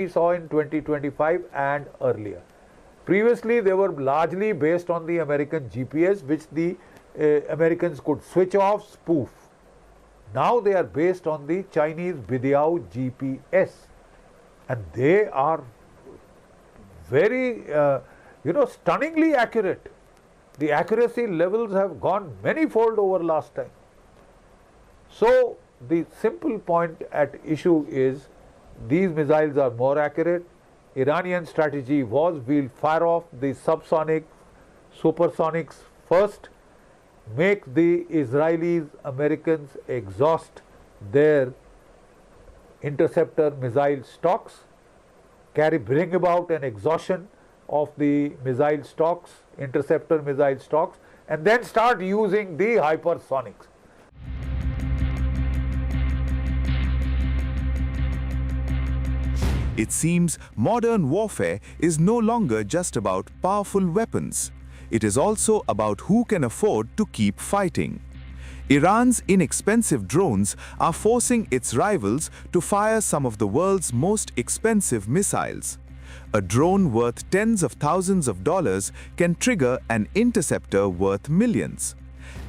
we saw in 2025 and earlier. Previously, they were largely based on the American GPS, which the Americans could switch off, spoof. Now they are based on the Chinese Bidiao GPS, and they are very, stunningly accurate. The accuracy levels have gone many-fold over last time. So the simple point at issue is these missiles are more accurate. Iranian strategy was we'll fire off the subsonic, supersonics first, make the Israelis, Americans exhaust their interceptor missile stocks, bring about an exhaustion of the missile stocks, interceptor missile stocks, and then start using the hypersonics. It seems modern warfare is no longer just about powerful weapons. It is also about who can afford to keep fighting. Iran's inexpensive drones are forcing its rivals to fire some of the world's most expensive missiles. A drone worth tens of thousands of dollars can trigger an interceptor worth millions.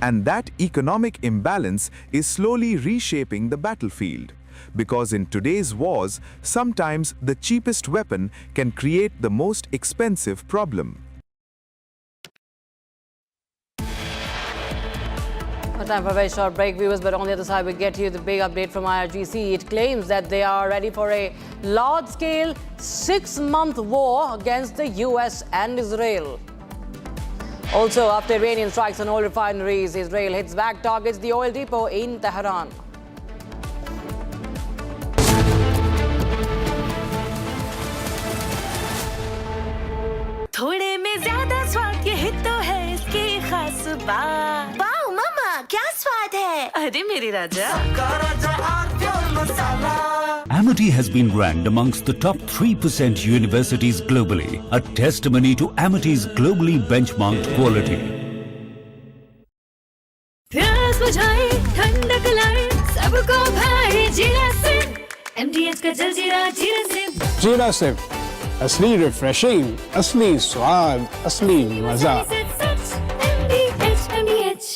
And that economic imbalance is slowly reshaping the battlefield. Because in today's wars, sometimes the cheapest weapon can create the most expensive problem. Time for a very short break, viewers, but on the other side we get you the big update from IRGC. It claims that they are ready for a large-scale 6-month war against the US and Israel. Also, after Iranian strikes on oil refineries, Israel hits back, targets the oil depot in Tehran. थोड़े में ज्यादा स्वाद ये ही तो है इसकी खास बात। वाओ मामा, क्या स्वाद है? अरे मेरे राजा। Amity has been ranked amongst the top 3% universities globally, a testimony to Amity's globally benchmarked quality. प्यास बुझाए, ठंडक लाए, सबको भाए जीरा से। MDH का जलजीरा जीरा से। जीरा से असली रिफ्रेशिंग, असली स्वाद, असली मजा। MDH।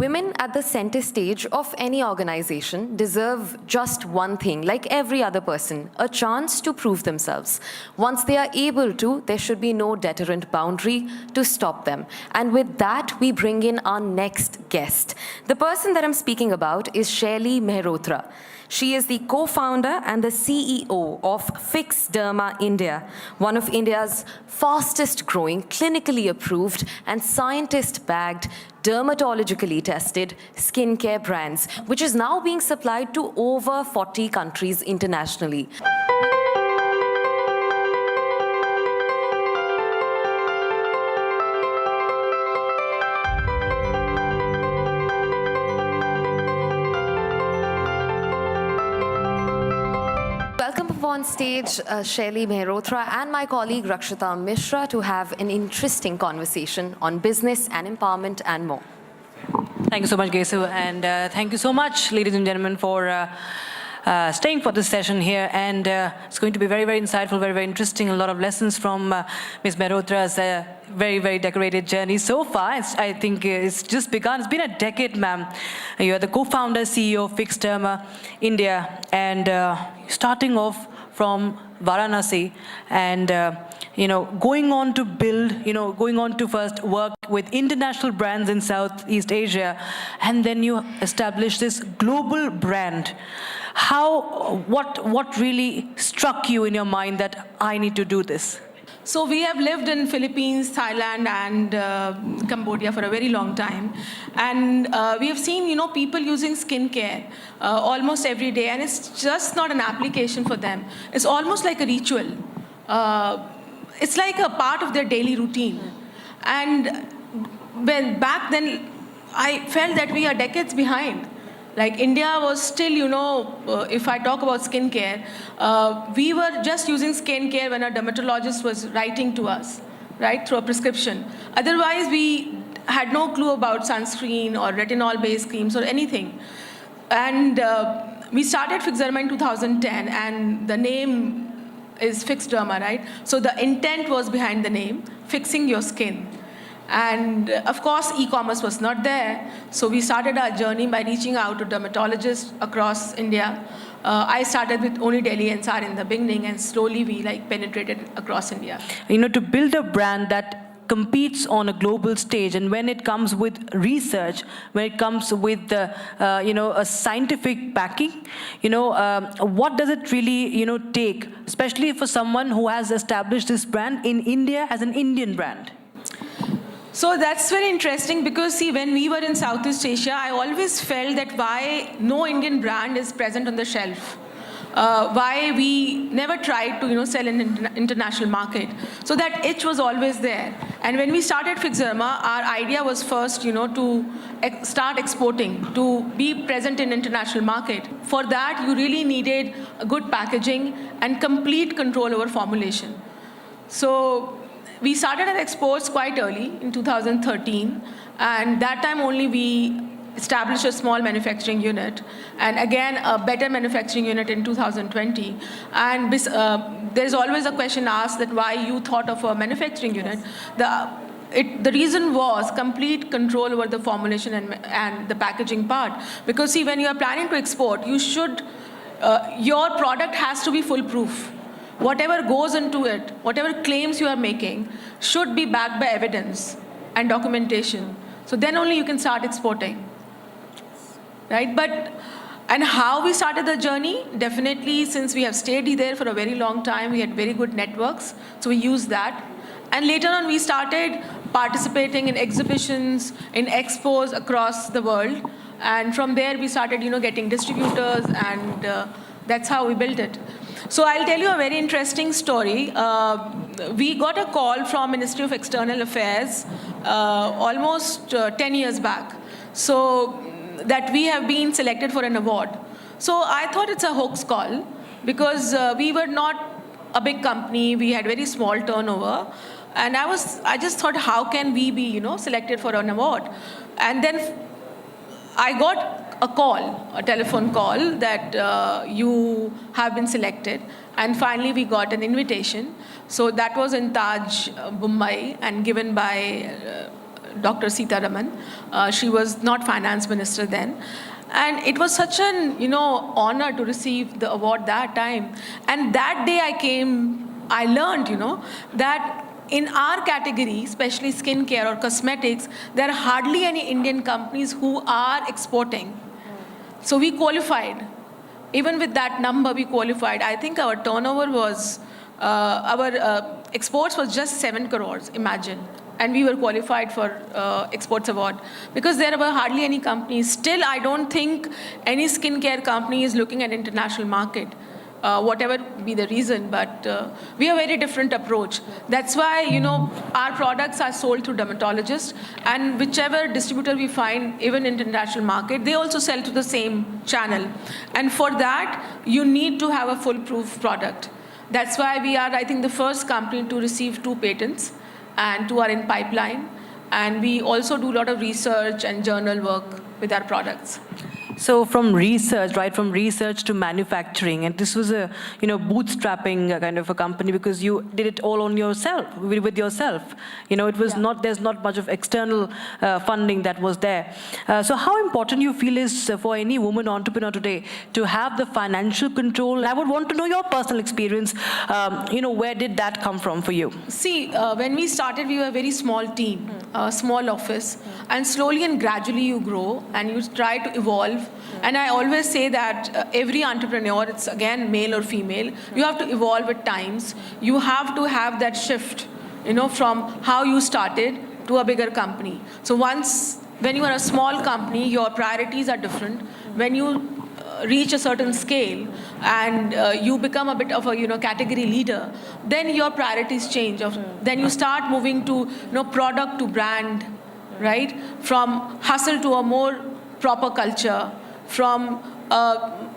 women at the center stage of any organization deserve just one thing, like every other person, a chance to prove themselves. Once they are able to, there should be no deterrent boundary to stop them. And with that, we bring in our next guest. The person that I'm speaking about is Shaily Mehrotra. She is the co-founder and the CEO of Fixderma India, one of India's fastest growing, clinically approved and scientist-backed, dermatologically tested skincare brands, which is now being supplied to over 40 countries internationally. Welcome up on stage Shaily Mehrotra and my colleague Rakshita Mishra to have an interesting conversation on business and empowerment and more. Thank you so much, Gesu, and thank you so much, ladies and gentlemen, for staying for this session here. And it's going to be very, very insightful, very, very interesting. A lot of lessons from Ms. Mehrotra's very, very decorated journey so far. I think it's just begun. It's been a decade, ma'am. You are the co-founder, CEO of Fixderma India, and starting off from Varanasi and going on to build, going on to first work with international brands in Southeast Asia, and then you establish this global brand. What really struck you in your mind that I need to do this? So we have lived in Philippines, Thailand, and Cambodia for a very long time, and we have seen, people using skincare almost every day, and it's just not an application for them. It's almost like a ritual. It's like a part of their daily routine. And when back then, I felt that we are decades behind. Like India was still, if I talk about skincare, we were just using skincare when a dermatologist was writing to us, right, through a prescription. Otherwise, we had no clue about sunscreen or retinol-based creams or anything. And we started Fixderma in 2010, and the name is Fixderma, right? So the intent was behind the name, fixing your skin. And of course, e-commerce was not there. So we started our journey by reaching out to dermatologists across India. I started with only Delhi NCR in the beginning, and slowly we penetrated across India. To build a brand that competes on a global stage, and when it comes with research, when it comes with a scientific backing, what does it really take, especially for someone who has established this brand in India as an Indian brand? So that's very interesting because, see, when we were in Southeast Asia, I always felt that why no Indian brand is present on the shelf. Why we never tried to, sell in international market. So that itch was always there. And when we started Fixderma, our idea was first, to start exporting, to be present in international market. For that, you really needed a good packaging and complete control over formulation. So we started our exports quite early in 2013, and that time only we established a small manufacturing unit, and again a better manufacturing unit in 2020. And there's always a question asked that why you thought of a manufacturing unit. The reason was complete control over the formulation and the packaging part. Because see, when you are planning to export, you should, your product has to be foolproof. Whatever goes into it, whatever claims you are making, should be backed by evidence and documentation. So then only you can start exporting, right? And how we started the journey? Definitely, since we have stayed there for a very long time, we had very good networks, so we used that. And later on, we started participating in exhibitions, in expos across the world. And from there, we started, getting distributors, and that's how we built it. So I'll tell you a very interesting story. We got a call from Ministry of External Affairs almost 10 years back. So that we have been selected for an award. So I thought it's a hoax call because we were not a big company. We had very small turnover. And I just thought, how can we be, selected for an award? And then I got a telephone call that you have been selected. And finally, we got an invitation. So that was in Taj, Mumbai, and given by Dr. Sitaraman. She was not finance minister then. And it was such an, honor to receive the award that time. And that day I learned, that in our category, especially skincare or cosmetics, there are hardly any Indian companies who are exporting. So we qualified. Even with that number, we qualified. I think our turnover was, our exports was just 7 crores, imagine. And we were qualified for exports award because there were hardly any companies. Still, I don't think any skincare company is looking at international market, whatever be the reason. But we have a very different approach. That's why, our products are sold through dermatologists, and whichever distributor we find, even in international market, they also sell to the same channel. And for that, you need to have a foolproof product. That's why we are, I think, the first company to receive 2 patents. And 2 are in pipeline. And we also do a lot of research and journal work with our products. So from research, right, from research to manufacturing, and this was a, bootstrapping kind of a company because you did it all on yourself, with yourself. It was not, there's not much of external funding that was there. So how important you feel is for any woman entrepreneur today to have the financial control? I would want to know your personal experience. Where did that come from for you? See, when we started, we were a very small team, a small office, and slowly and gradually you grow and you try to evolve. And I always say that every entrepreneur, it's again male or female, you have to evolve at times. You have to have that shift, from how you started to a bigger company. So when you are a small company, your priorities are different. When you reach a certain scale and you become a bit of a category leader, then your priorities change. Then you start moving to product to brand, right? From hustle to a more proper culture. From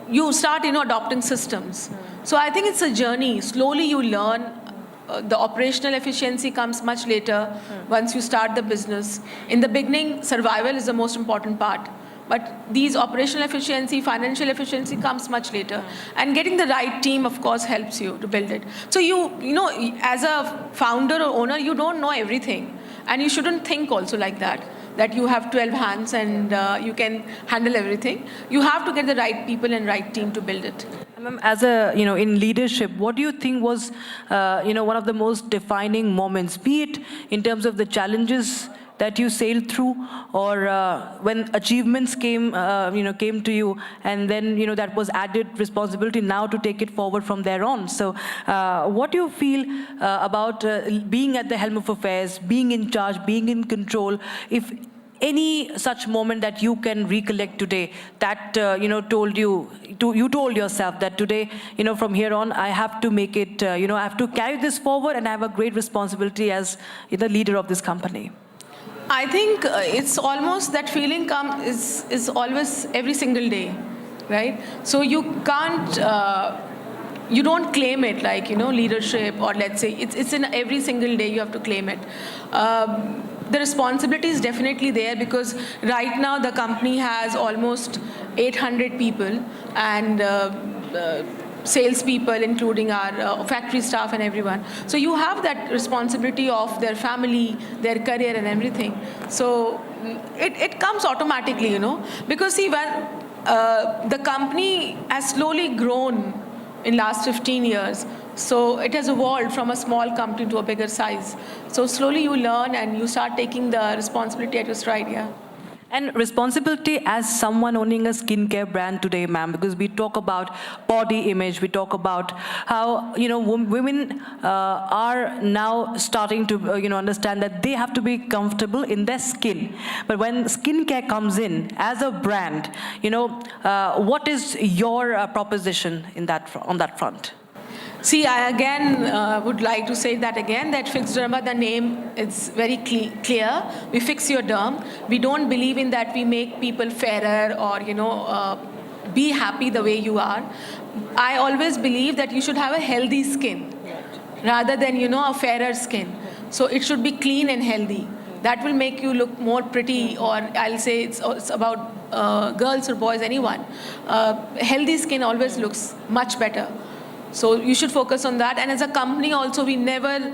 you start adopting systems. So I think it's a journey. Slowly you learn. The operational efficiency comes much later once you start the business. In the beginning, survival is the most important part. But these operational efficiency, financial efficiency comes much later. And getting the right team, of course, helps you to build it. So as a founder or owner, you don't know everything. And you shouldn't think also like that you have 12 hands and you can handle everything. You have to get the right people and right team to build it. As a, in leadership, what do you think was, one of the most defining moments, be it in terms of the challenges that you sailed through, or when achievements came to you, and then that was added responsibility now to take it forward from there on. So, what do you feel about being at the helm of affairs, being in charge, being in control? If any such moment that you can recollect today that told yourself that today from here on I have to make it, I have to carry this forward, and I have a great responsibility as the leader of this company. I think it's almost that feeling is always every single day, right? So you can't, you don't claim it like, leadership, or let's say it's in every single day you have to claim it. The responsibility is definitely there because right now the company has almost 800 people and salespeople, including our factory staff and everyone. So you have that responsibility of their family, their career and everything. So it comes automatically, because see, when the company has slowly grown in last 15 years, so it has evolved from a small company to a bigger size. So slowly you learn and you start taking the responsibility at your stride, yeah. And responsibility as someone owning a skincare brand today, ma'am, because we talk about body image, we talk about how, women are now starting to, understand that they have to be comfortable in their skin. But when skincare comes in as a brand, what is your proposition on that front? See, I again would like to say that again, that Fixderma, the name is very clear. We fix your derm. We don't believe in that we make people fairer or, be happy the way you are. I always believe that you should have a healthy skin rather than, a fairer skin. So it should be clean and healthy. That will make you look more pretty, or I'll say it's about girls or boys, anyone. Healthy skin always looks much better. So you should focus on that. And as a company also, we never,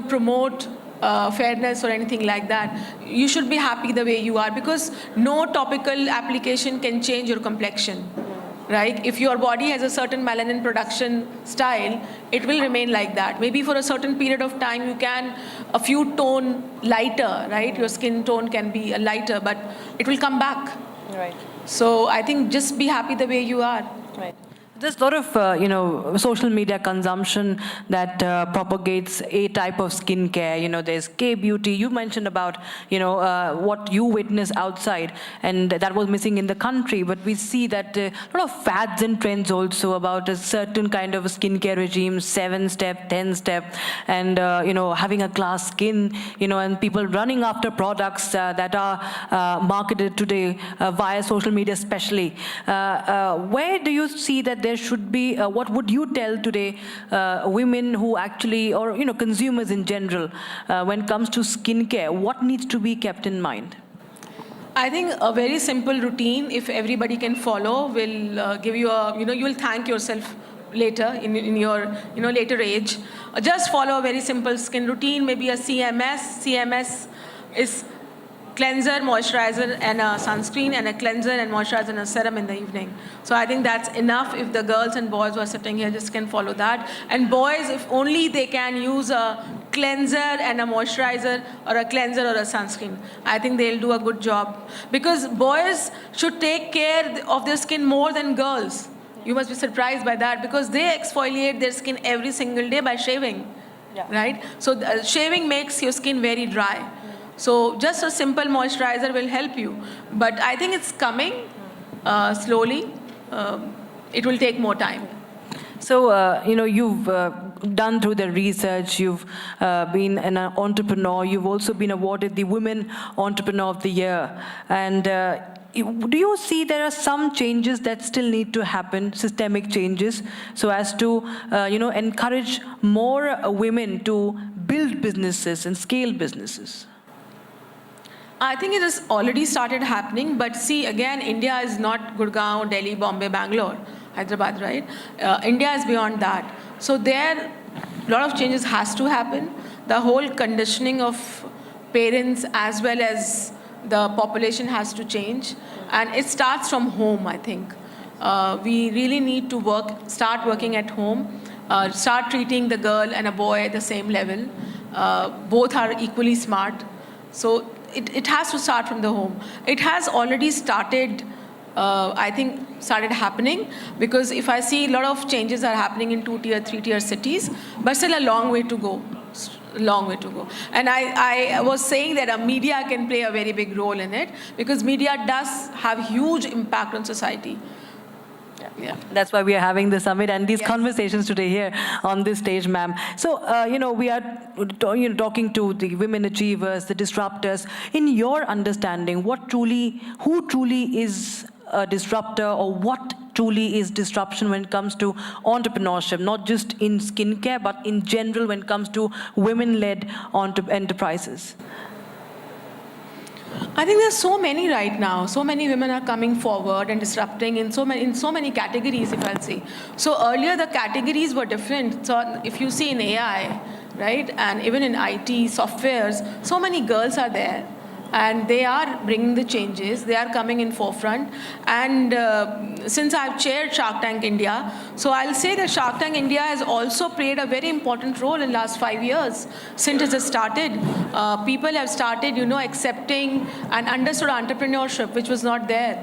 promote fairness or anything like that. You should be happy the way you are, because no topical application can change your complexion. Right? If your body has a certain melanin production style, it will remain like that. Maybe for a certain period of time, you can a few tone lighter, right? Your skin tone can be a lighter, but it will come back. Right. So I think just be happy the way you are. Right. There's a lot of, social media consumption that propagates a type of skincare. There's K-beauty. You mentioned about, what you witness outside, and that was missing in the country. But we see that a lot of fads and trends also about a certain kind of a skincare regime, 7-step, 10-step, and, having a glass skin, and people running after products that are marketed today via social media especially. Where do you see that there should be, what would you tell today women who actually, or consumers in general, when it comes to skincare, what needs to be kept in mind? I think a very simple routine, if everybody can follow, will give you a, you will thank yourself later in your later age. Just follow a very simple skin routine, maybe a CMS. CMS is cleanser, moisturizer, and a sunscreen, and a cleanser and moisturizer and a serum in the evening. So I think that's enough. If the girls and boys who are sitting here just can follow that. And boys, if only they can use a cleanser and a moisturizer, or a cleanser or a sunscreen, I think they'll do a good job. Because boys should take care of their skin more than girls. You must be surprised by that, because they exfoliate their skin every single day by shaving, right? So shaving makes your skin very dry. So just a simple moisturizer will help you. But I think it's coming slowly. It will take more time. So, you've done through the research, you've been an entrepreneur, you've also been awarded the Women Entrepreneur of the Year. And do you see there are some changes that still need to happen, systemic changes, so as to, encourage more women to build businesses and scale businesses? I think it has already started happening, but see, again, India is not Gurgaon, Delhi, Bombay, Bangalore, Hyderabad, right? India is beyond that. So there, a lot of changes has to happen. The whole conditioning of parents as well as the population has to change. And it starts from home, I think. We really need to start working at home, start treating the girl and a boy at the same level. Both are equally smart. So it has to start from the home. It has already started, I think, started happening, because if I see a lot of changes are happening in 2-tier, 3-tier cities, but still a long way to go. Long way to go. And I was saying that media can play a very big role in it, because media does have huge impact on society. Yeah. That's why we are having the summit and these conversations today here on this stage, ma'am. So, we are talking to the women achievers, the disruptors. In your understanding, who truly is a disruptor, or what truly is disruption when it comes to entrepreneurship, not just in skincare, but in general when it comes to women-led enterprises? I think there's so many right now. So many women are coming forward and disrupting in so many categories, if I'll say. So earlier the categories were different. So if you see in AI, right, and even in IT softwares, so many girls are there. And they are bringing the changes. They are coming in forefront. And since I've chaired Shark Tank India, so I'll say that Shark Tank India has also played a very important role in the last 5 years. Since it has started, people have started, accepting and understood entrepreneurship, which was not there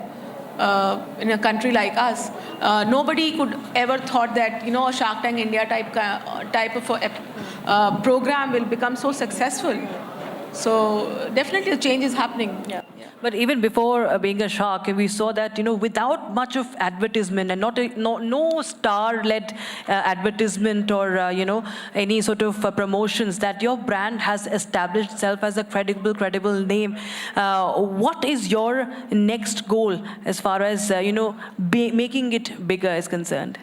in a country like us. Nobody could ever thought that, a Shark Tank India type of program will become so successful. So definitely a change is happening. Yeah. But even before being a shark, we saw that, without much of advertisement and no star-led advertisement or, any sort of promotions, that your brand has established itself as a credible name. What is your next goal as far as, making it bigger is concerned?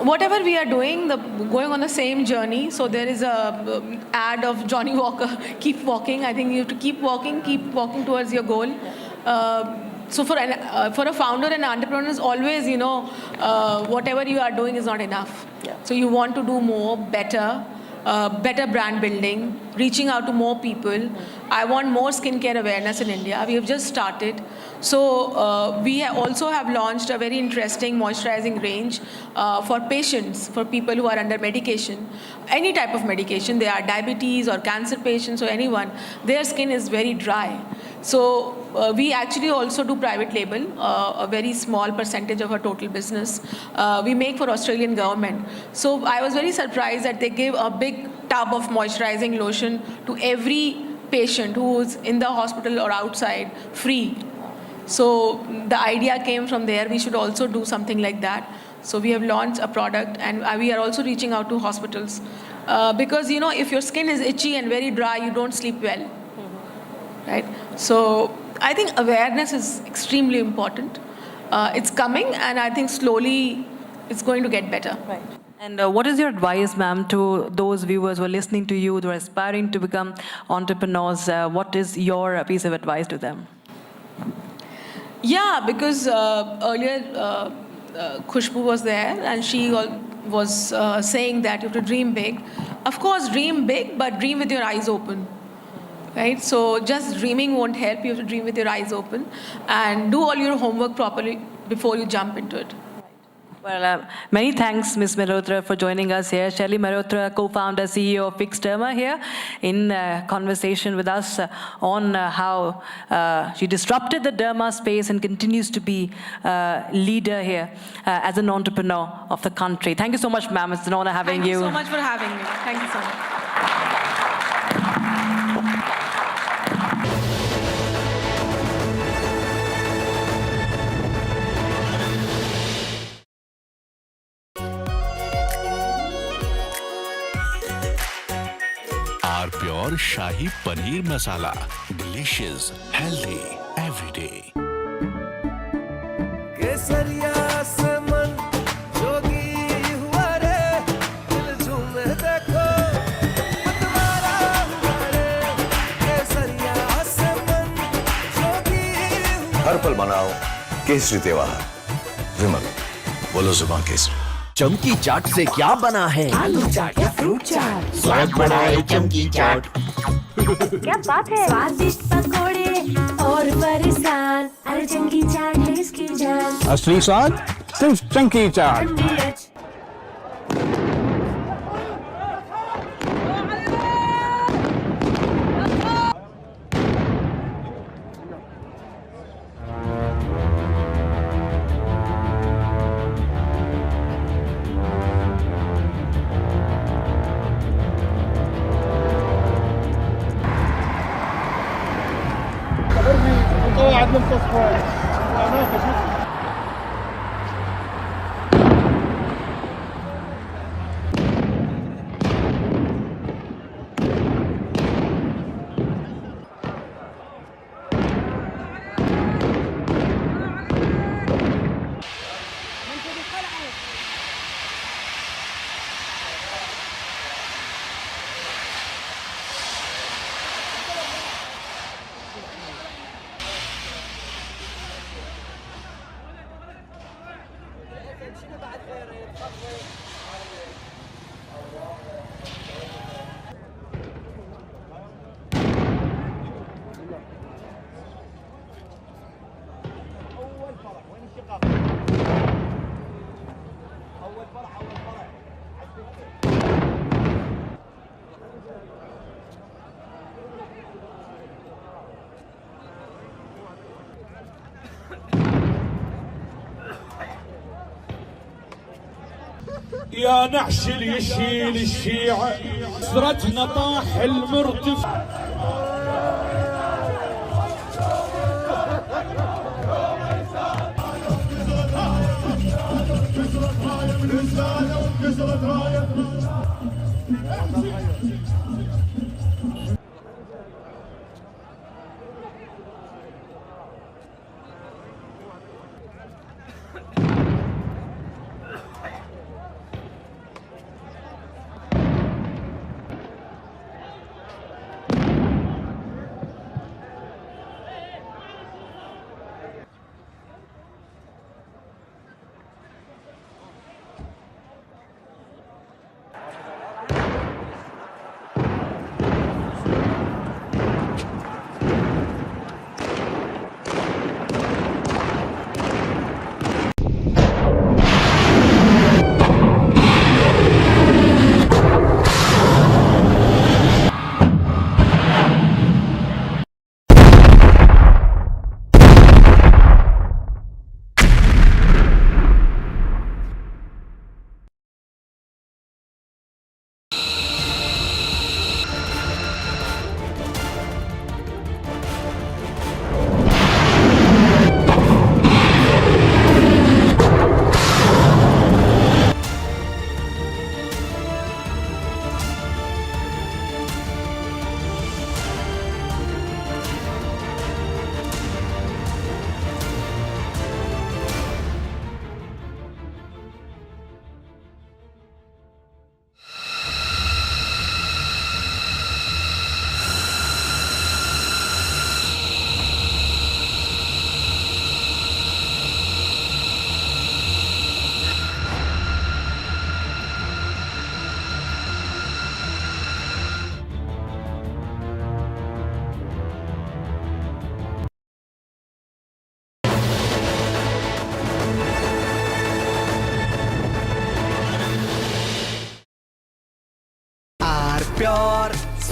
Whatever we are doing, going on the same journey. So there is a ad of Johnny Walker, keep walking. I think you have to keep walking towards your goal. So for a founder and entrepreneur, is always, whatever you are doing is not enough. Yeah. So you want to do more, better, better brand building, reaching out to more people. I want more skincare awareness in India. We have just started. So we also have launched a very interesting moisturizing range for patients, for people who are under medication, any type of medication. They are diabetes or cancer patients or anyone. Their skin is very dry. So we actually also do private label, a very small percentage of our total business. We make for Australian government. So I was very surprised that they give a big tub of moisturizing lotion to every patient who is in the hospital or outside, free. So the idea came from there. We should also do something like that. So we have launched a product, and we are also reaching out to hospitals. Because, you know, if your skin is itchy and very dry, you don't sleep well. Right? So I think awareness is extremely important. It's coming, and I think slowly it's going to get better. Right. And what is your advice, ma'am, to those viewers who are listening to you, who are aspiring to become entrepreneurs? What is your piece of advice to them? Yeah, because earlier Khushbu was there, and she was saying that you have to dream big. Of course, dream big, but dream with your eyes open. Right? So just dreaming won't help. You have to dream with your eyes open and do all your homework properly before you jump into it. Well, many thanks, Ms. Mehrotra, for joining us here. Shaily Mehrotra, co-founder, CEO of Fixderma, here in conversation with us on how she disrupted the derma space and continues to be leader here as an entrepreneur of the country. Thank you so much, ma'am. It's an honor having you. Thank you so much for having me. Thank you so much. Our pure Shahi Paneer Masala. Delicious, healthy, every day. हर पल मनाओ केसरी त्योहार। विमल, बोलो जुबान केसरी। चमकी चाट से क्या बना है? आलू चाट या फ्रूट चाट, स्वाद बढ़ाए चमकी चाट। क्या बात है? स्वादिष्ट पकोड़े और बरसान, अरे चमकी चाट है इसकी जान। असली स्वाद सिर्फ चमकी चाट। يا نعش اللي يشيل الشيعة سرتنا طاح المرتفع.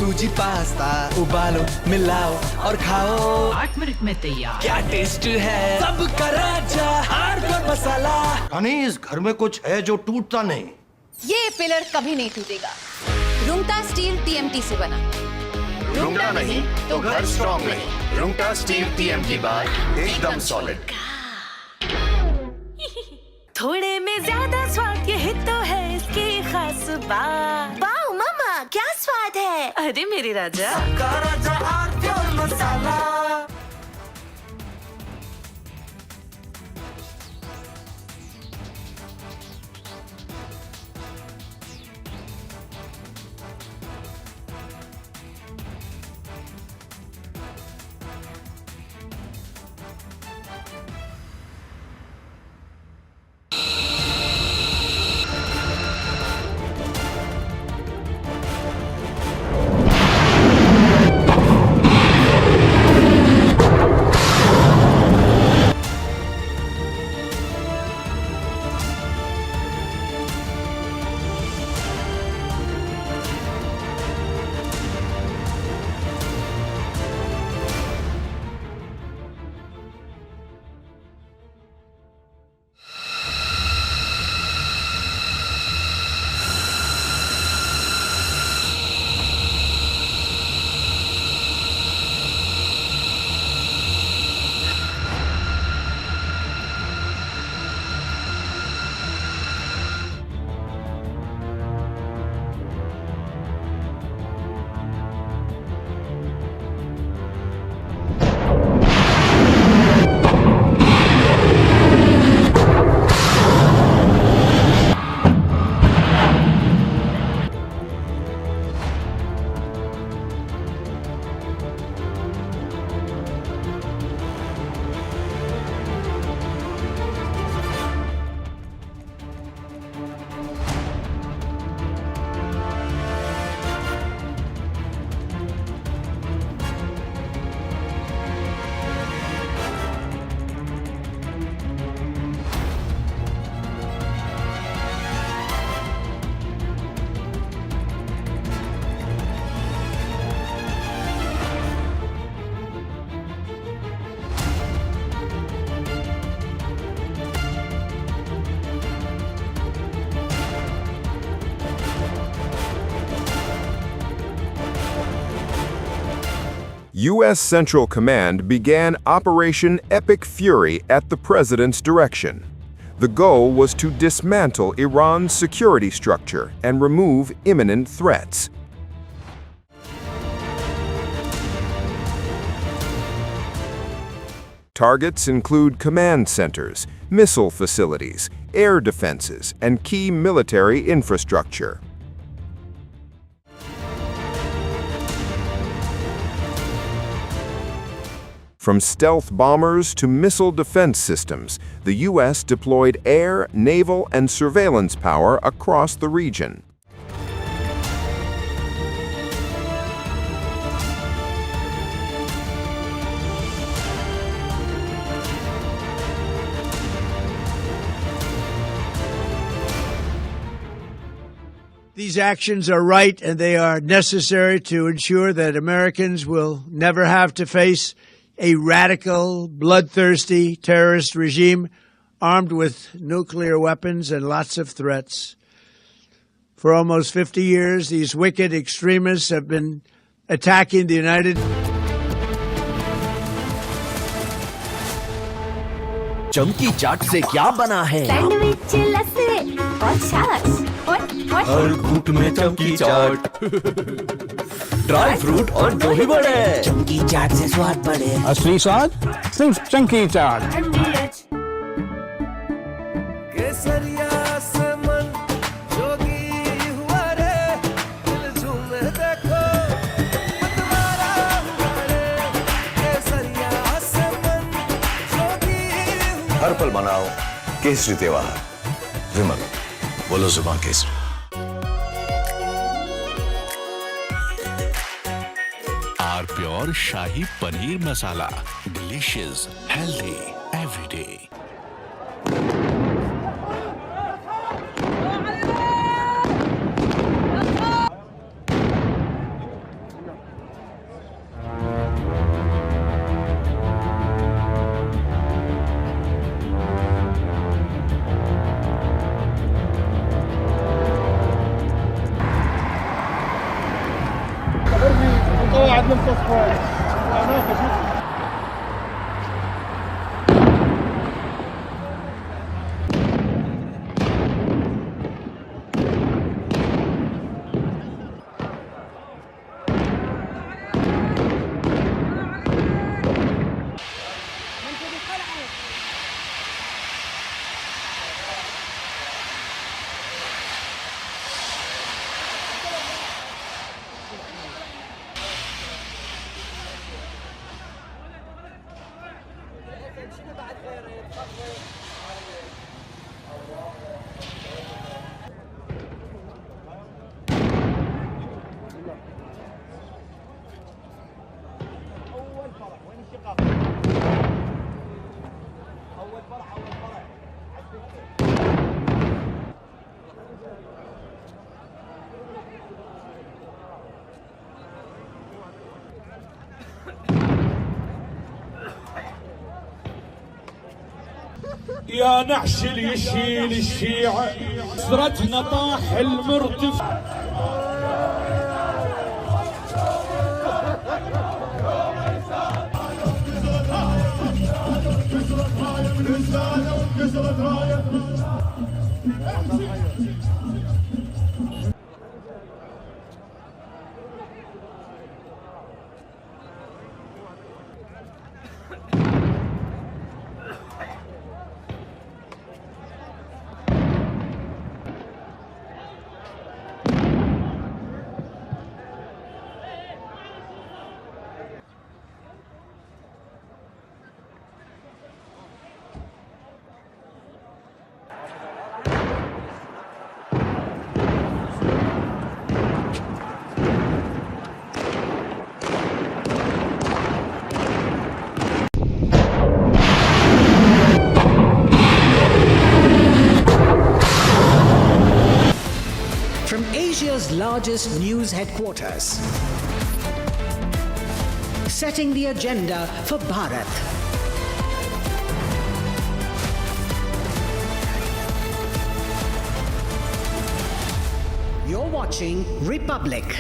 सूजी पास्ता उबालो मिलाओ और खाओ 8 मिनट में तैयार। क्या टेस्ट है, सबका राजा हार्डकोर मसाला। यानी इस घर में कुछ है जो टूटता नहीं। ये पिलर कभी नहीं टूटेगा। रुंगटा स्टील TMT से बना। रुंगटा नहीं तो घर स्ट्रॉन्ग नहीं। रुंगटा स्टील TMT बार एकदम सॉलिड। थोड़े में ज्यादा स्वाद, यही तो है इसकी खास बात। वाओ मामा, क्या स्वाद है। अरे मेरे राजा, सबका राजा hardcore masala. U.S. Central Command began Operation Epic Fury at the president's direction. The goal was to dismantle Iran's security structure and remove imminent threats. Targets include command centers, missile facilities, air defenses, and key military infrastructure. From stealth bombers to missile defense systems, the U.S. deployed air, naval, and surveillance power across the region. These actions are right and they are necessary to ensure that Americans will never have to face a radical, bloodthirsty terrorist regime armed with nuclear weapons and lots of threats. For almost 50 years, these wicked extremists have been attacking the United चमकी चाट से क्या बना है? Sandwich लस्सी और छाछ हर घूंट में चमकी चाट ड्राई फ्रूट और दही बड़े चमकी चाट से स्वाद बढ़े असली स्वाद सिर्फ चमकी चाट केसरिया से मन जोगी हुआ रे दिल झूमे देखो मतवारा हुआ रे केसरिया से मन जोगी हर पल मनाओ केसरी त्योहार विमल बोलो जुबान Kesari pure shahi paneer masala delicious healthy everyday يا نعش اللي يشيل الشيعة سرتنا طاح المرتفع. Asia's largest news headquarters, setting the agenda for Bharat. You're watching Republic.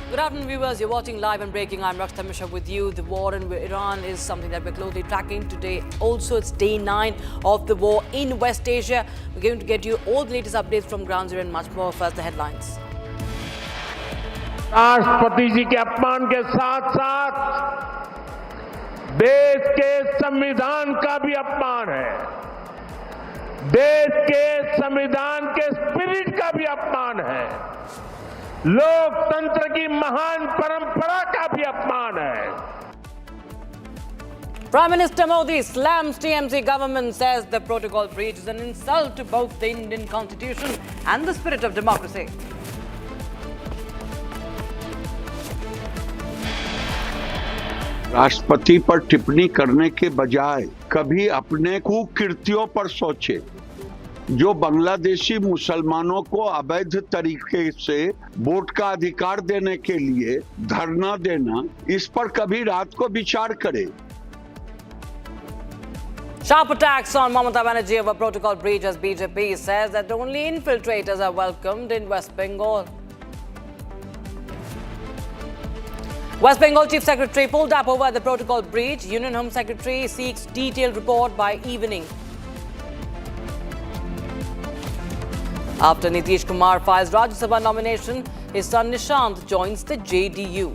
Good afternoon, viewers. You're watching Live and Breaking. I'm Raksha with you. The war in Iran is something that we're closely tracking today. Also, it's day 9 of the war in West Asia. We're going to get you all the latest updates from ground zero and much more. First, the headlines. राष्ट्रपति जी के अपमान के साथ साथ देश के संविधान का भी अपमान है, देश के संविधान के स्पिरिट का भी अपमान है, लोकतंत्र की महान परंपरा का भी अपमान है. Prime Minister Modi slams TMC government, says the protocol breach is an insult to both the Indian constitution and the spirit of democracy. राष्ट्रपति पर टिप्पणी करने के बजाय कभी अपने कुकृत्यों पर सोचे. जो बांग्लादेशी मुसलमानों को अवैध तरीके से वोट का अधिकार देने के लिए धरना देना, इस पर कभी रात को विचार करे. Sharp attacks on Mamata Banerjee over protocol breach as BJP says that only infiltrators are welcomed in West Bengal. West Bengal Chief Secretary pulled up over the protocol breach. Union Home Secretary seeks detailed report by evening. After Nitish Kumar files Rajya Sabha nomination, his son Nishant joins the JDU.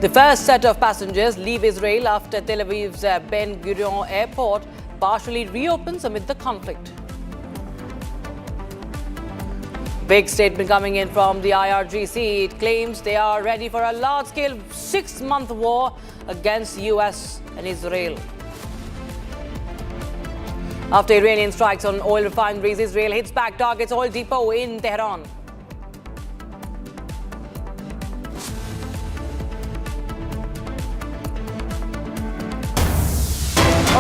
The first set of passengers leave Israel after Tel Aviv's Ben Gurion airport partially reopens amid the conflict. Big statement coming in from the IRGC. It claims they are ready for a large-scale 6-month war against US and Israel. After Iranian strikes on oil refineries, Israel hits back targets oil depot in Tehran.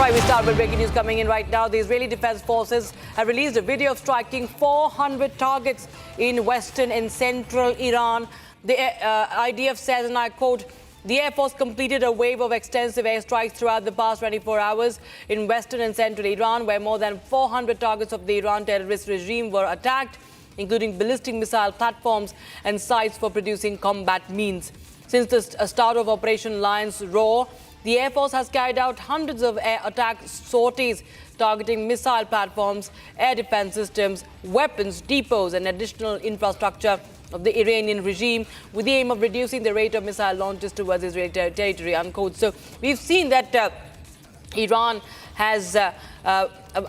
right, we start with breaking news coming in right now. The Israeli Defense Forces have released a video of striking 400 targets in western and central Iran. The IDF says, and I quote, the Air Force completed a wave of extensive airstrikes throughout the past 24 hours in western and central Iran, where more than 400 targets of the Iran terrorist regime were attacked, including ballistic missile platforms and sites for producing combat means. Since the start of Operation Lion's Roar, the Air Force has carried out hundreds of air attack sorties targeting missile platforms, air defense systems, weapons, depots and additional infrastructure of the Iranian regime with the aim of reducing the rate of missile launches towards Israeli territory, unquote. So we've seen that Iran has a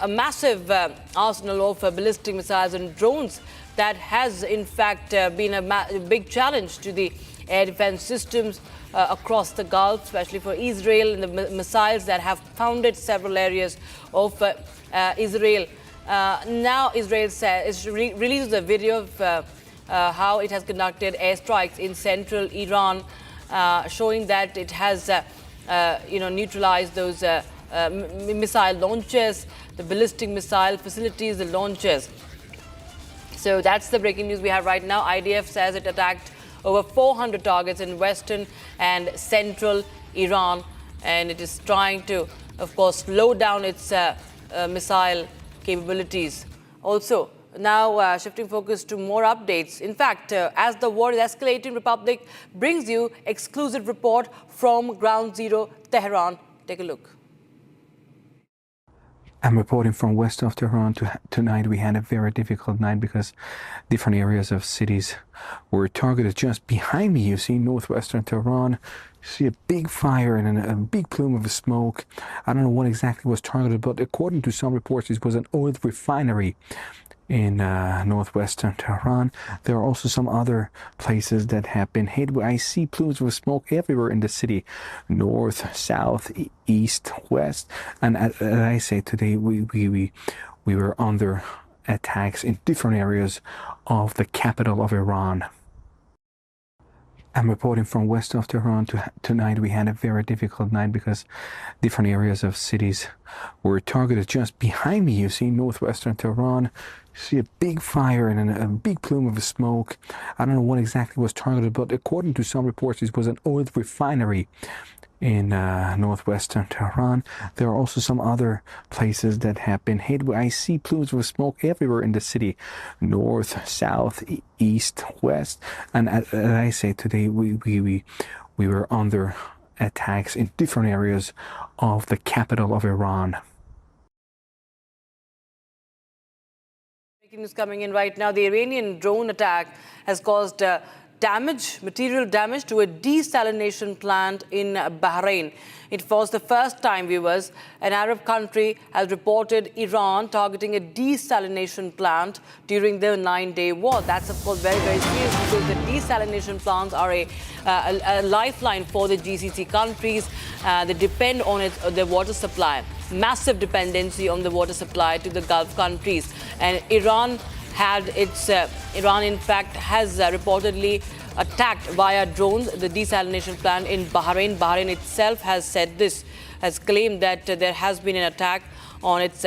massive arsenal of ballistic missiles and drones that has in fact been a big challenge to the air defense systems across the Gulf, especially for Israel, and the missiles that have founded several areas of Israel. Now Israel released a video of how it has conducted airstrikes in central Iran, showing that it has neutralized those missile launches, the ballistic missile facilities, the launches. So that's the breaking news we have right now. IDF says it attacked over 400 targets in western and central Iran, and it is trying to, of course, slow down its missile capabilities. Also, now shifting focus to more updates. In fact, as the war is escalating, Republic brings you exclusive report from Ground Zero, Tehran. Take a look. I'm reporting from west of Tehran. Tonight we had a very difficult night because different areas of cities were targeted. Just behind me you see northwestern Tehran. You see a big fire and a big plume of smoke. I don't know what exactly was targeted, but according to some reports it was an oil refinery in northwestern Tehran. There are also some other places that have been hit where I see plumes of smoke everywhere in the city, north, south, east, west. And as I say, today we were under attacks in different areas of the capital of Iran. I'm reporting from west of Tehran. Tonight we had a very difficult night because different areas of cities were targeted. Just behind me you see northwestern Tehran. You see a big fire and a big plume of smoke. I don't know what exactly was targeted, but according to some reports it was an oil refinery in northwestern Tehran. There are also some other places that have been hit where I see plumes of smoke everywhere in the city, north, south, east, west. And as I say, today we were under attacks in different areas of the capital of Iran. Breaking news coming in right now. The Iranian drone attack has caused material damage to a desalination plant in Bahrain. It was the first time, viewers, an Arab country has reported Iran targeting a desalination plant during the 9-day war. That's, of course, very, very serious because the desalination plants are a lifeline for the GCC countries. They depend on their water supply. Massive dependency on the water supply to the Gulf countries. And Iran in fact has reportedly attacked via drones the desalination plant in Bahrain. Bahrain itself has said this, has claimed that there has been an attack on its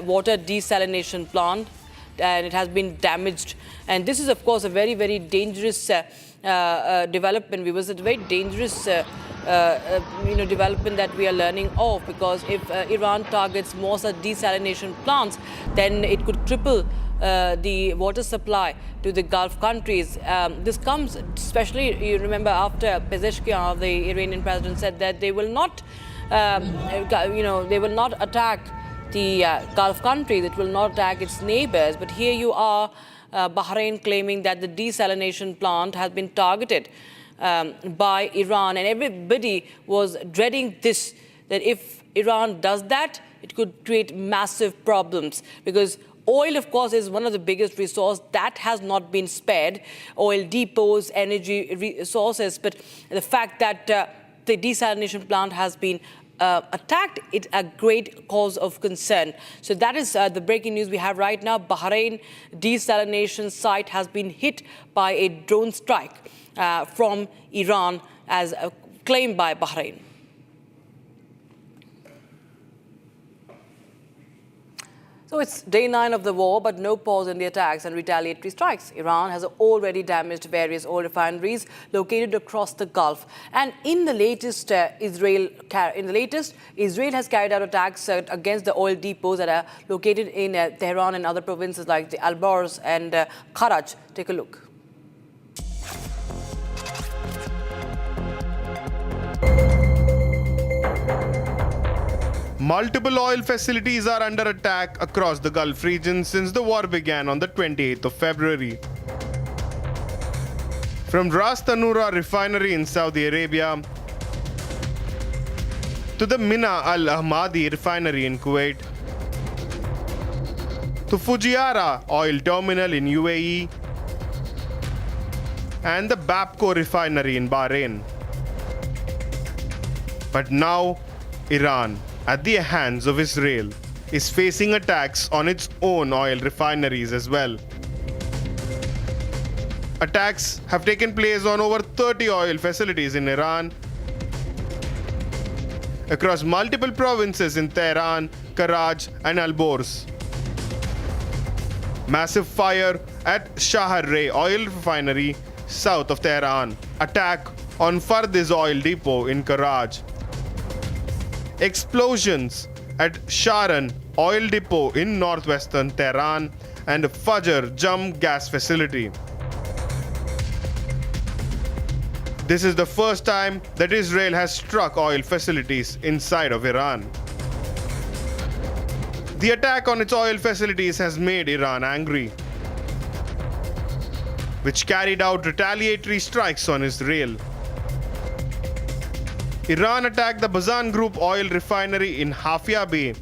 water desalination plant and it has been damaged. And this is, of course, a very, very dangerous development. It was a very dangerous development that we are learning of, because if Iran targets more such desalination plants, then it could triple the water supply to the Gulf countries. This comes especially, you remember, after Pezeshkian, the Iranian president, said that they will not, they will not attack the Gulf countries. It will not attack its neighbors. But here you are, Bahrain claiming that the desalination plant has been targeted by Iran, and everybody was dreading this, that if Iran does that, it could create massive problems, because oil, of course, is one of the biggest resources that has not been spared. Oil depots, energy resources, but the fact that the desalination plant has been attacked, it's a great cause of concern. So that is the breaking news we have right now. Bahrain desalination site has been hit by a drone strike from Iran, as claimed by Bahrain. So it's day 9 of the war, but no pause in the attacks and retaliatory strikes. Iran has already damaged various oil refineries located across the Gulf. And in the latest, Israel has carried out attacks against the oil depots that are located in Tehran and other provinces like the Alborz and Karaj. Take a look. Multiple oil facilities are under attack across the Gulf region since the war began on the 28th of February. From Ras Tanura refinery in Saudi Arabia to the Mina Al Ahmadi refinery in Kuwait to Fujairah oil terminal in UAE and the Bapco refinery in Bahrain. But now, Iran, at the hands of Israel, is facing attacks on its own oil refineries as well. Attacks have taken place on over 30 oil facilities in Iran, across multiple provinces in Tehran, Karaj, and Alborz. Massive fire at Shahr-e oil refinery south of Tehran. Attack on Fardiz oil depot in Karaj. Explosions at Sharan oil depot in northwestern Tehran and Fajr Jam gas facility. This is the first time that Israel has struck oil facilities inside of Iran. The attack on its oil facilities has made Iran angry, which carried out retaliatory strikes on Israel. Iran attacked the Bazan Group oil refinery in Hafia Bay,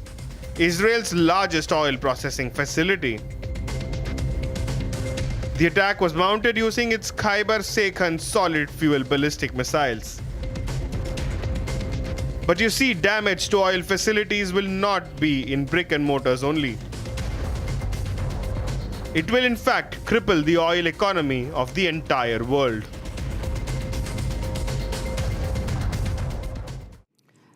Israel's largest oil processing facility. The attack was mounted using its Khyber Sekhan solid fuel ballistic missiles. But you see, damage to oil facilities will not be in brick and mortars only. It will in fact cripple the oil economy of the entire world.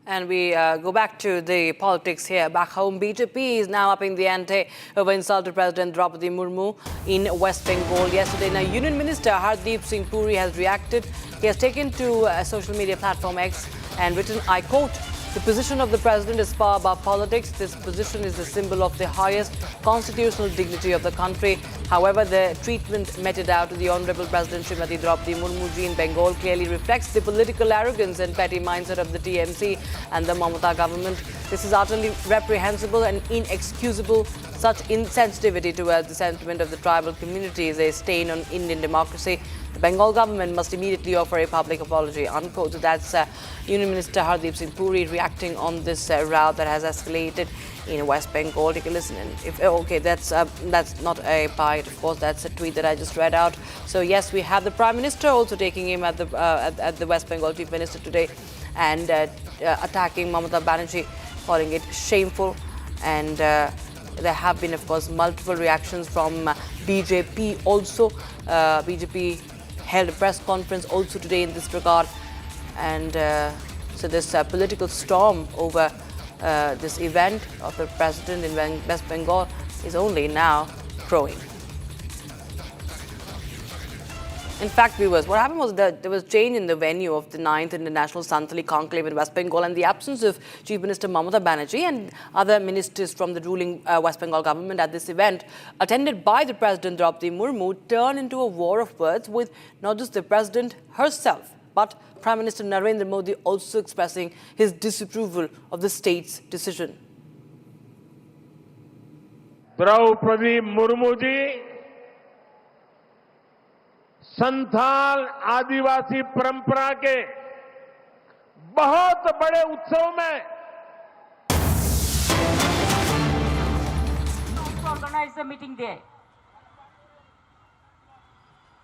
And we go back to the politics here. Back home, BJP is now upping the ante over insulted President Draupadi Murmu in West Bengal. Yesterday, now Union Minister Hardeep Singh Puri has reacted. He has taken to a social media platform X and written, I quote, "The position of the president is far above politics. This position is the symbol of the highest constitutional dignity of the country. However, the treatment meted out to the Honorable President Srimati Draupadi Murmu in Bengal clearly reflects the political arrogance and petty mindset of the TMC and the Mamata government. This is utterly reprehensible and inexcusable. Such insensitivity towards the sentiment of the tribal community is a stain on Indian democracy. The Bengal government must immediately offer a public apology," unquote. So that's Union Minister Hardeep Singh Puri reacting on this row that has escalated in West Bengal. Take a listen. And that's not a bite, of course. That's a tweet that I just read out. So yes, we have the Prime Minister also taking him at the West Bengal Chief Minister today, and attacking Mamata Banerjee, calling it shameful. And there have been, of course, multiple reactions from BJP also. BJP held a press conference also today in this regard. And so this political storm over this event of the president in West Bengal is only now growing. In fact, viewers, what happened was that there was change in the venue of the 9th International Santali Conclave in West Bengal, and the absence of Chief Minister Mamata Banerjee and other ministers from the ruling West Bengal government at this event, attended by the President Draupadi Murmu, turned into a war of words with not just the President herself, but Prime Minister Narendra Modi also expressing his disapproval of the state's decision. Draupadi Murmu ji Santhal adivasi परंपरा के बहुत बड़े उत्सव में organize the meeting there.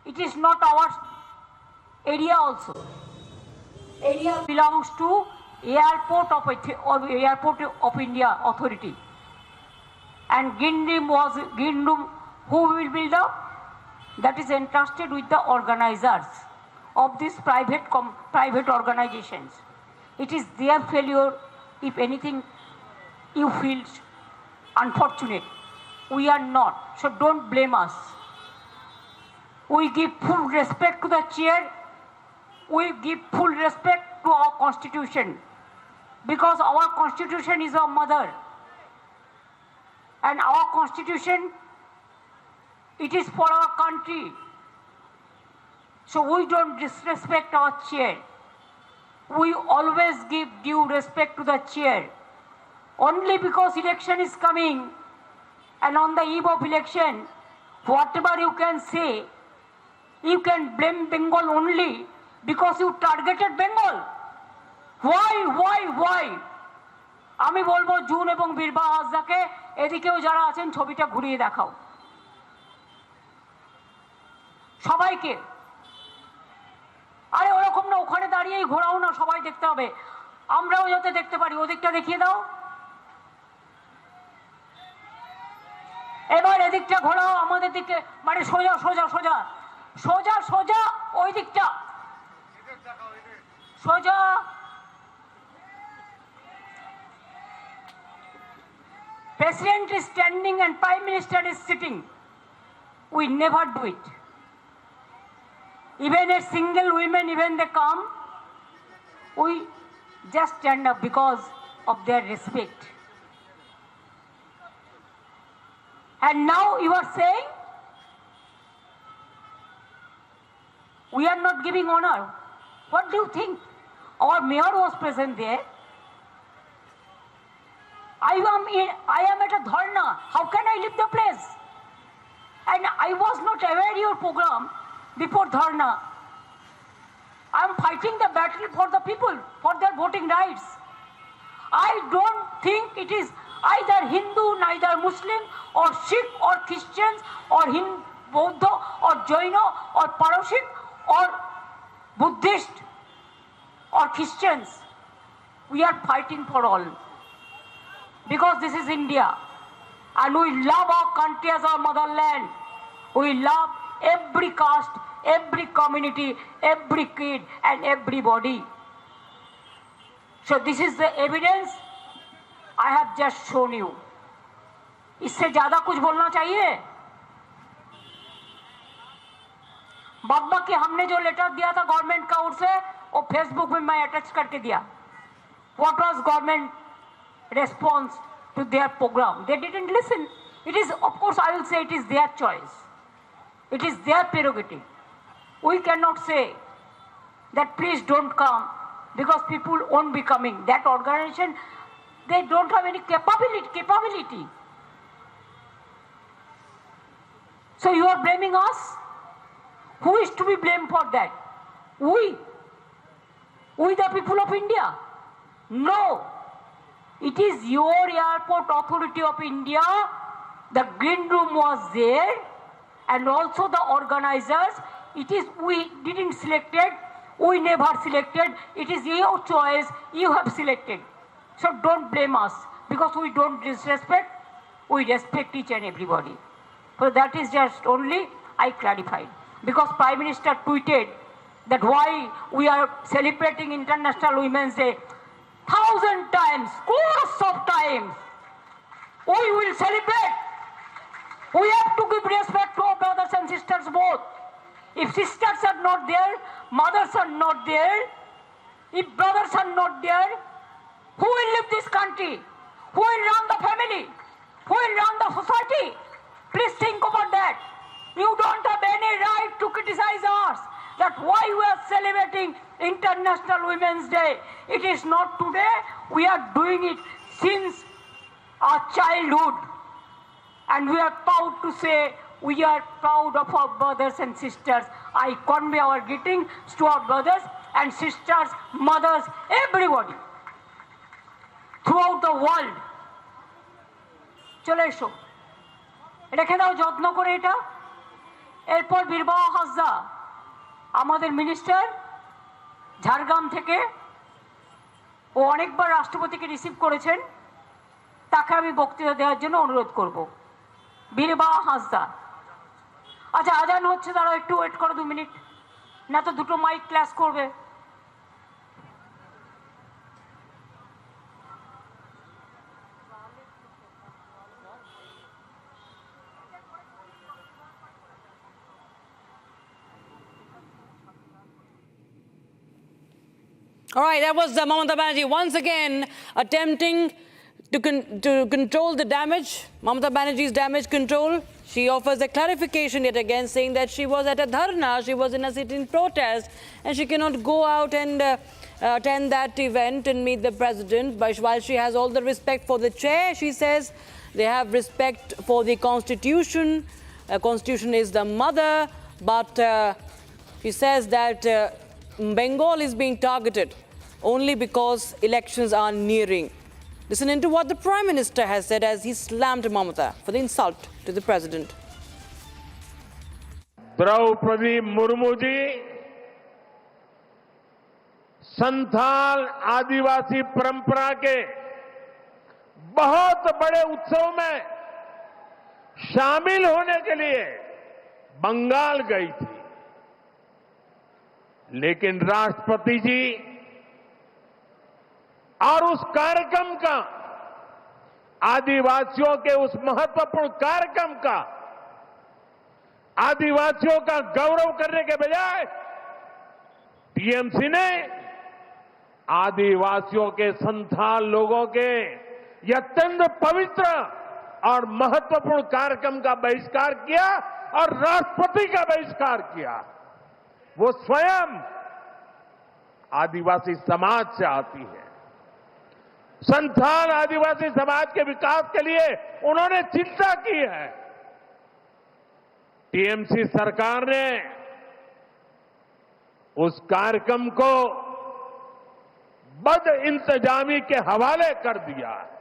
It is not our area also. Area belongs to Airport of India Authority. And Gindum, who will build up? That is entrusted with the organizers of these private organizations. It is their failure if anything you feel unfortunate. We are not. So don't blame us. We give full respect to the chair. We give full respect to our constitution. Because our constitution is our mother. And our constitution, it is for our country. So we don't disrespect our chair. We always give due respect to the chair. Only because election is coming, and on the eve of election, whatever you can say, you can blame Bengal only because you targeted Bengal. Why? আমি বলবো June এবং বীরবা হাসদাকে এদিকেও যারা আছেন ছবিটা ঘুরিয়ে দেখাও সবাইকে আরে ওরকম না ওখানে দাঁড়িয়েই ঘোরাও না সবাই দেখতে হবে আমরাও যাতে দেখতে পারি ওদিকটা দেখিয়ে দাও এবার এদিকটা ঘোরাও আমাদের দিকে মানে সোজা সোজা সোজা সোজা সোজা ওই দিকটা সোজা President is standing and Prime Minister is sitting. We never do it. Even a single women, even they come, we just stand up because of their respect. And now you are saying, we are not giving honor. What do you think? Our mayor was present there. I am at a dharna. How can I leave the place? And I was not aware your program before dharna. I am fighting the battle for the people, for their voting rights. I don't think it is either Hindu, neither Muslim, or Sikh, or Christians, or Buddha, or Jaina, or Parashik, or Buddhist, or Christians. We are fighting for all. Because this is India. And we love our country as our motherland. We love every caste, every community, every kid, and everybody. So this is the evidence I have just shown you. इससे ज़्यादा कुछ बोलना चाहिए? बाबा के हमने जो letter दिया था गवर्नमेंट का ओर से वो फेसबुक में मैं अटैच करके दिया. What was government response to their program? They didn't listen. It is, of course, I will say it is their choice. It is their prerogative. We cannot say that please don't come because people won't be coming. That organization, they don't have any capability. So you are blaming us? Who is to be blamed for that? We the people of India. No. It is your airport authority of India. The green room was there and also the organizers. It is we didn't select it. We never selected. It is your choice. You have selected. So don't blame us because we don't disrespect. We respect each and everybody. So that is just only I clarified. Because Prime Minister tweeted that why we are celebrating International Women's Day 1,000 times, scores of times. We will celebrate. We have to give respect to our brothers and sisters both. If sisters are not there, mothers are not there, if brothers are not there, who will live this country? Who will run the family? Who will run the society? Please think about that. You don't have any right to criticize us. That's why we are celebrating International Women's Day. It is not today. We are doing it since our childhood. And we are proud to say we are proud of our brothers and sisters. I convey our greetings to our brothers and sisters, mothers, everybody throughout the world. চলে এসো রেখে দাও যত্ন করে এটা এরপর বীরবাহা হাসদা আমাদের minister Jhargram থেকে ও অনেকবার রাষ্ট্রপতিকে রিসিভ করেছেন তাকে আমি বক্তৃতা দেওয়ার জন্য অনুরোধ করব বীরবাহা হাসদা আচ্ছা আজান হচ্ছে দাঁড়াও একটু ওয়েট করো 2 মিনিট না তো দুটো মাইক ক্লাস করবে All right, that was Mamata Banerjee once again attempting to control the damage. Mamata Banerjee's damage control. She offers a clarification yet again, saying that she was at a dharna, she was in a sit-in protest, and she cannot go out and attend that event and meet the president. But while she has all the respect for the chair, she says they have respect for the constitution. Constitution is the mother, but she says that Bengal is being targeted only because elections are nearing. Listen into what the Prime Minister has said as he slammed Mamata for the insult to the president. Droupadi Murmu ji Santhal adivasi परंपरा के बहुत बड़े उत्सव में शामिल होने के लिए बंगाल गई थी, लेकिन राष्ट्रपति जी और उस कार्यक्रम का, आदिवासियों के उस महत्वपूर्ण कार्यक्रम का, आदिवासियों का गौरव करने के बजाय टीएमसी ने आदिवासियों के संथाल लोगों के यह अत्यंत पवित्र और महत्वपूर्ण कार्यक्रम का बहिष्कार किया और राष्ट्रपति का बहिष्कार किया। वो स्वयं आदिवासी समाज से आती है। संथाल आदिवासी समाज के विकास के लिए उन्होंने चिंता की है। टीएमसी सरकार ने उस कार्यक्रम को बद इंतजामी के हवाले कर दिया है।